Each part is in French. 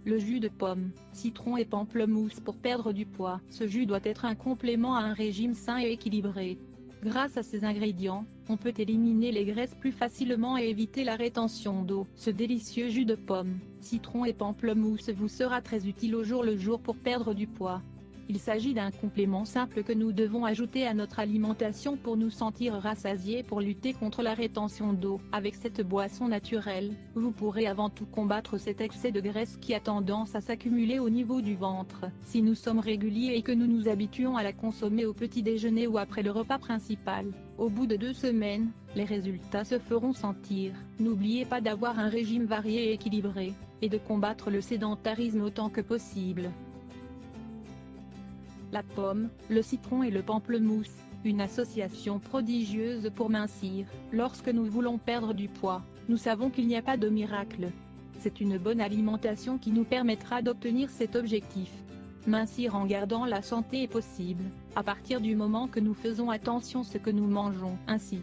le jus de pomme, citron et pamplemousse pour perdre du poids. Ce jus doit être un complément à un régime sain et équilibré. Grâce à ces ingrédients, on peut éliminer les graisses plus facilement et éviter la rétention d'eau. Ce délicieux jus de pomme, citron et pamplemousse vous sera très utile au jour le jour pour perdre du poids. Il s'agit d'un complément simple que nous devons ajouter à notre alimentation pour nous sentir rassasiés pour lutter contre la rétention d'eau. Avec cette boisson naturelle, vous pourrez avant tout combattre cet excès de graisse qui a tendance à s'accumuler au niveau du ventre. Si nous sommes réguliers et que nous nous habituons à la consommer au petit déjeuner ou après le repas principal, au bout de 2 semaines, les résultats se feront sentir. N'oubliez pas d'avoir un régime varié et équilibré, et de combattre le sédentarisme autant que possible. La pomme, le citron et le pamplemousse, une association prodigieuse pour mincir. Lorsque nous voulons perdre du poids, nous savons qu'il n'y a pas de miracle. C'est une bonne alimentation qui nous permettra d'obtenir cet objectif. Mincir en gardant la santé est possible, à partir du moment que nous faisons attention à ce que nous mangeons. Ainsi,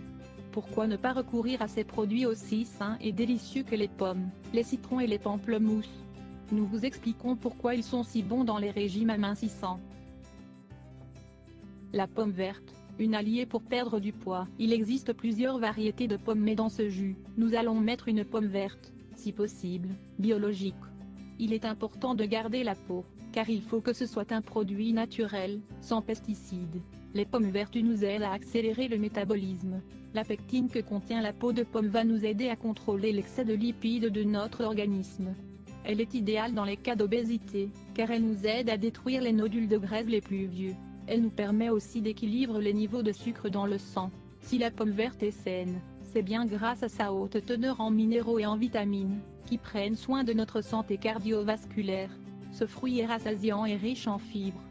pourquoi ne pas recourir à ces produits aussi sains et délicieux que les pommes, les citrons et les pamplemousses? Nous vous expliquons pourquoi ils sont si bons dans les régimes amincissants. La pomme verte, une alliée pour perdre du poids. Il existe plusieurs variétés de pommes mais dans ce jus, nous allons mettre une pomme verte, si possible, biologique. Il est important de garder la peau, car il faut que ce soit un produit naturel, sans pesticides. Les pommes vertes nous aident à accélérer le métabolisme. La pectine que contient la peau de pomme va nous aider à contrôler l'excès de lipides de notre organisme. Elle est idéale dans les cas d'obésité, car elle nous aide à détruire les nodules de graisse les plus vieux. Elle nous permet aussi d'équilibrer les niveaux de sucre dans le sang. Si la pomme verte est saine, c'est bien grâce à sa haute teneur en minéraux et en vitamines, qui prennent soin de notre santé cardiovasculaire. Ce fruit est rassasiant et riche en fibres.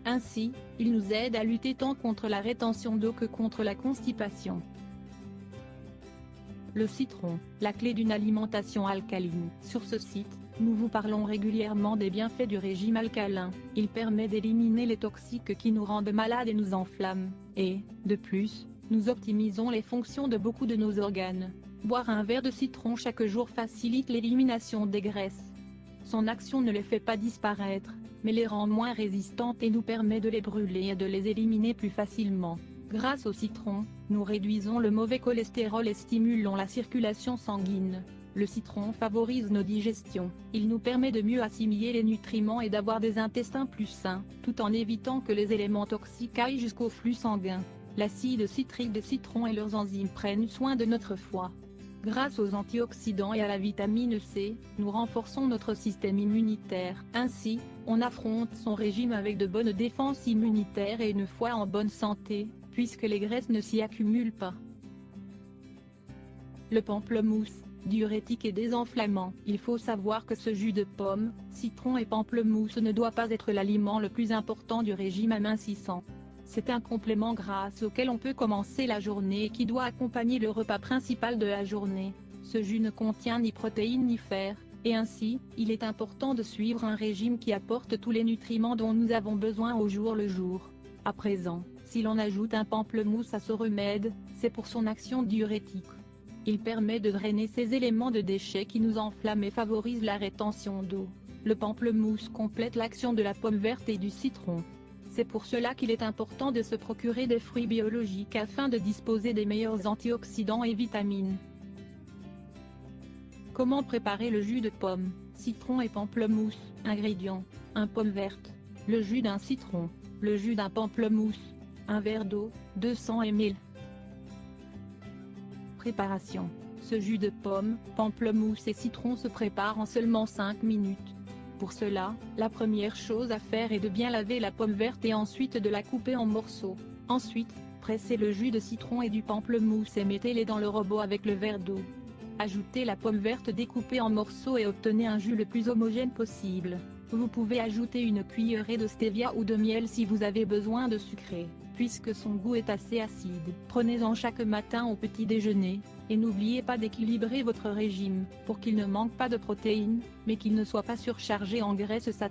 Ainsi, il nous aide à lutter tant contre la rétention d'eau que contre la constipation. Le citron, la clé d'une alimentation alcaline. Sur ce site, nous vous parlons régulièrement des bienfaits du régime alcalin. Il permet d'éliminer les toxiques qui nous rendent malades et nous enflamment. Et, de plus, nous optimisons les fonctions de beaucoup de nos organes. Boire un verre de citron chaque jour facilite l'élimination des graisses. Son action ne les fait pas disparaître, mais les rend moins résistantes et nous permet de les brûler et de les éliminer plus facilement. Grâce au citron, nous réduisons le mauvais cholestérol et stimulons la circulation sanguine. Le citron favorise nos digestions, il nous permet de mieux assimiler les nutriments et d'avoir des intestins plus sains, tout en évitant que les éléments toxiques aillent jusqu'au flux sanguin. L'acide citrique de citron et leurs enzymes prennent soin de notre foie. Grâce aux antioxydants et à la vitamine C, nous renforçons notre système immunitaire. Ainsi, on affronte son régime avec de bonnes défenses immunitaires et une foie en bonne santé, puisque les graisses ne s'y accumulent pas. Le pamplemousse, diurétique et désenflammant. Il faut savoir que ce jus de pomme, citron et pamplemousse ne doit pas être l'aliment le plus important du régime amincissant. C'est un complément grâce auquel on peut commencer la journée et qui doit accompagner le repas principal de la journée. Ce jus ne contient ni protéines ni fer, et ainsi, il est important de suivre un régime qui apporte tous les nutriments dont nous avons besoin au jour le jour. À présent, si l'on ajoute un pamplemousse à ce remède, c'est pour son action diurétique. Il permet de drainer ces éléments de déchets qui nous enflamment et favorise la rétention d'eau. Le pamplemousse complète l'action de la pomme verte et du citron. C'est pour cela qu'il est important de se procurer des fruits biologiques afin de disposer des meilleurs antioxydants et vitamines. Comment préparer le jus de pomme, citron et pamplemousse? Ingrédients: 1 pomme verte, le jus d'un citron, le jus d'un pamplemousse, 1 verre d'eau, 200 ml. Préparation: ce jus de pomme, pamplemousse et citron se prépare en seulement 5 minutes. Pour cela, la première chose à faire est de bien laver la pomme verte et ensuite de la couper en morceaux. Ensuite, pressez le jus de citron et du pamplemousse et mettez-les dans le robot avec le verre d'eau. Ajoutez la pomme verte découpée en morceaux et obtenez un jus le plus homogène possible. Vous pouvez ajouter une cuillerée de stevia ou de miel si vous avez besoin de sucré, puisque son goût est assez acide. Prenez-en chaque matin au petit déjeuner, et n'oubliez pas d'équilibrer votre régime, pour qu'il ne manque pas de protéines, mais qu'il ne soit pas surchargé en graisses saturées.